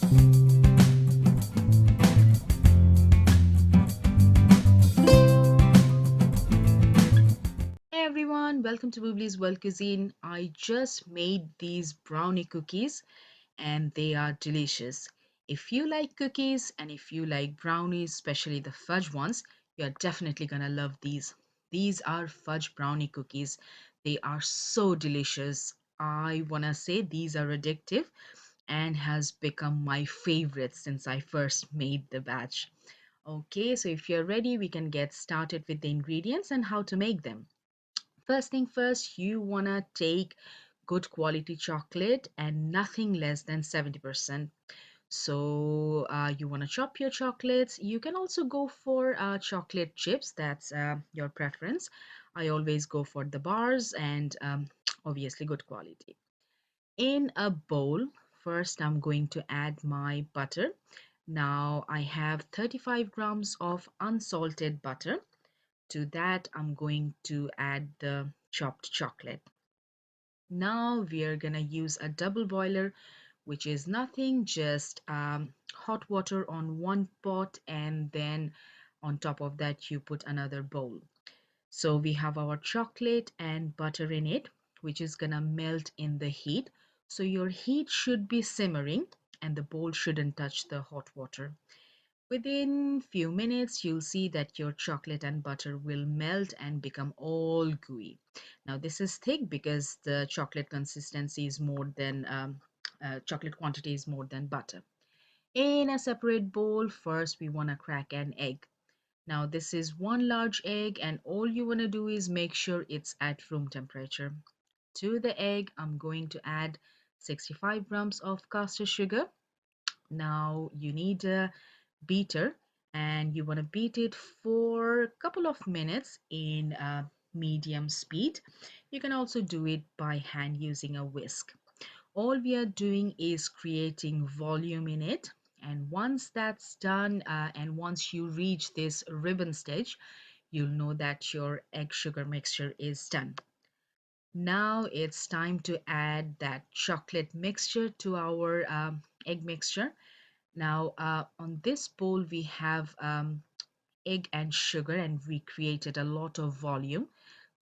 Hey everyone, welcome to Bubli's World Cuisine. I just made these brownie cookies and they are delicious. If you like cookies and if you like brownies, especially the fudge ones, you're definitely gonna love these. These are fudge brownie cookies. They are so delicious. I wanna say these are addictive and has become my favorite since I first made the batch. Okay, so if you're ready, we can get started with the ingredients and how to make them. First thing first, you want to take good quality chocolate and nothing less than 70%. So you want to chop your chocolates. You can also go for chocolate chips. That's your preference. I always go for the bars and obviously good quality. In a bowl, first I'm going to add my butter. Now I have 35 grams of unsalted butter. To that, I'm going to add the chopped chocolate. Now we are gonna use a double boiler, which is nothing, just hot water on one pot, and then on top of that, you put another bowl. So we have our chocolate and butter in it, which is gonna melt in the heat. So your heat should be simmering and the bowl shouldn't touch the hot water. Within few minutes, you'll see that your chocolate and butter will melt and become all gooey. Now, this is thick because the chocolate consistency is more than chocolate quantity is more than butter. In a separate bowl, first we want to crack an egg. Now, this is one large egg, and all you want to do is make sure it's at room temperature. To the egg, I'm going to add 65 grams of caster sugar. Now, you need a beater and you want to beat it for a couple of minutes in medium speed. You can also do it by hand using a whisk. All we are doing is creating volume in it. And once that's done, and once you reach this ribbon stage, you'll know that your egg sugar mixture is done. Now it's time to add that chocolate mixture to our egg mixture. Now, on this bowl, we have egg and sugar, and we created a lot of volume.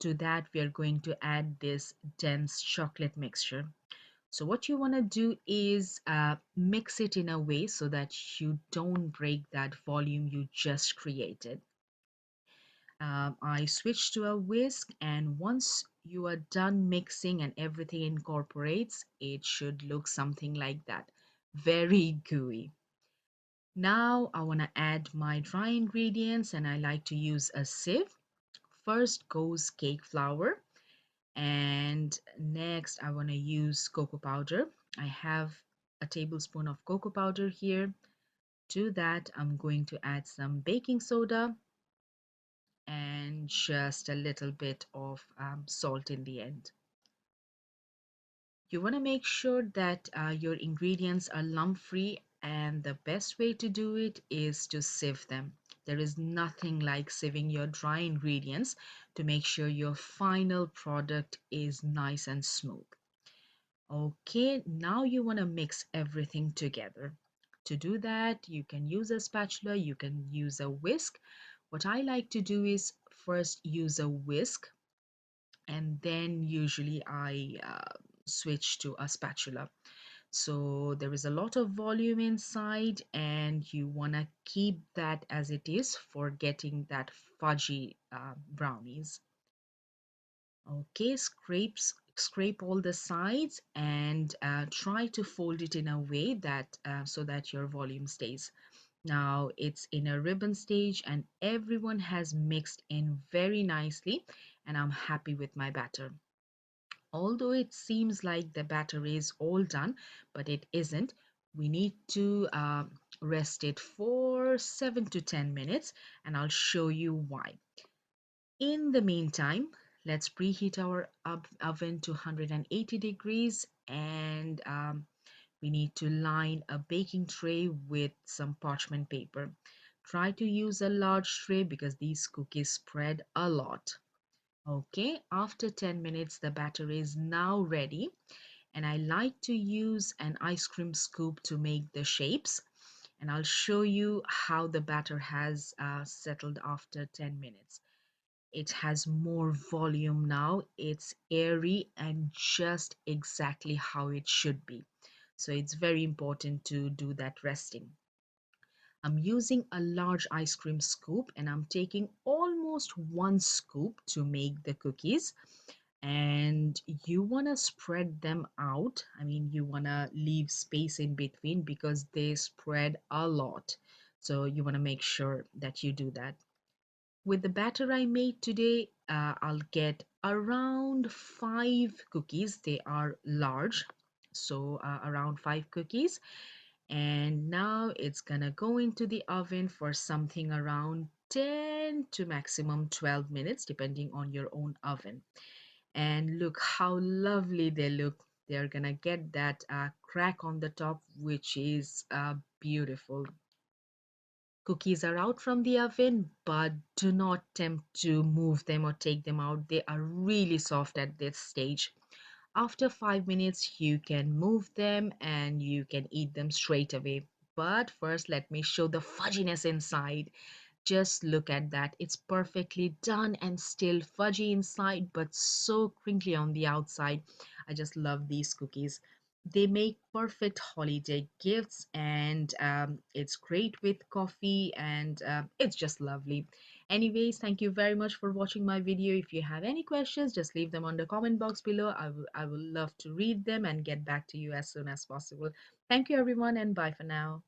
To that, we are going to add this dense chocolate mixture. So, what you want to do is mix it in a way so that you don't break that volume you just created. I switch to a whisk, and once you are done mixing and everything incorporates, it should look something like that. Very gooey. Now I want to add my dry ingredients and I like to use a sieve. First goes cake flour and next I want to use cocoa powder. I have a tablespoon of cocoa powder here. To that I'm going to add some baking soda and just a little bit of salt in the end. You want to make sure that your ingredients are lump free, and the best way to do it is to sieve them. There is nothing like sieving your dry ingredients to make sure your final product is nice and smooth. Okay, now you want to mix everything together. To do that, you can use a spatula, you can use a whisk. What I like to do is first use a whisk and then usually I switch to a spatula. So there is a lot of volume inside, and you want to keep that as it is for getting that fudgy brownies. Okay, scrape all the sides and try to fold it in a way that so that your volume stays. Now it's in a ribbon stage and everyone has mixed in very nicely, and I'm happy with my batter. Although it seems like the batter is all done, but it isn't. We need to rest it for 7 to 10 minutes, and I'll show you why. In the meantime, let's preheat our oven to 180 degrees, and we need to line a baking tray with some parchment paper. Try to use a large tray because these cookies spread a lot. Okay, after 10 minutes, the batter is now ready, and I like to use an ice cream scoop to make the shapes. And I'll show you how the batter has settled after 10 minutes. It has more volume now. It's airy and just exactly how it should be. So it's very important to do that resting. I'm using a large ice cream scoop and I'm taking almost one scoop to make the cookies. And you want to spread them out. I mean, you want to leave space in between because they spread a lot. So you want to make sure that you do that. With the batter I made today, I'll get around 5 cookies. They are large, so around 5 cookies. And now it's gonna go into the oven for something around 10 to maximum 12 minutes, depending on your own oven. And look how lovely they look. They're gonna get that crack on the top, which is beautiful. Cookies are out from the oven, but do not attempt to move them or take them out. They are really soft at this stage. After 5 minutes, you can move them and you can eat them straight away. But first, let me show the fudginess inside. Just look at that. It's perfectly done and still fudgy inside, but so crinkly on the outside. I just love these cookies. They make perfect holiday gifts, and it's great with coffee, and it's just lovely. Anyways, thank you very much for watching my video. If you have any questions, just leave them on the comment box below. I will love to read them and get back to you as soon as possible. Thank you, everyone, and bye for now.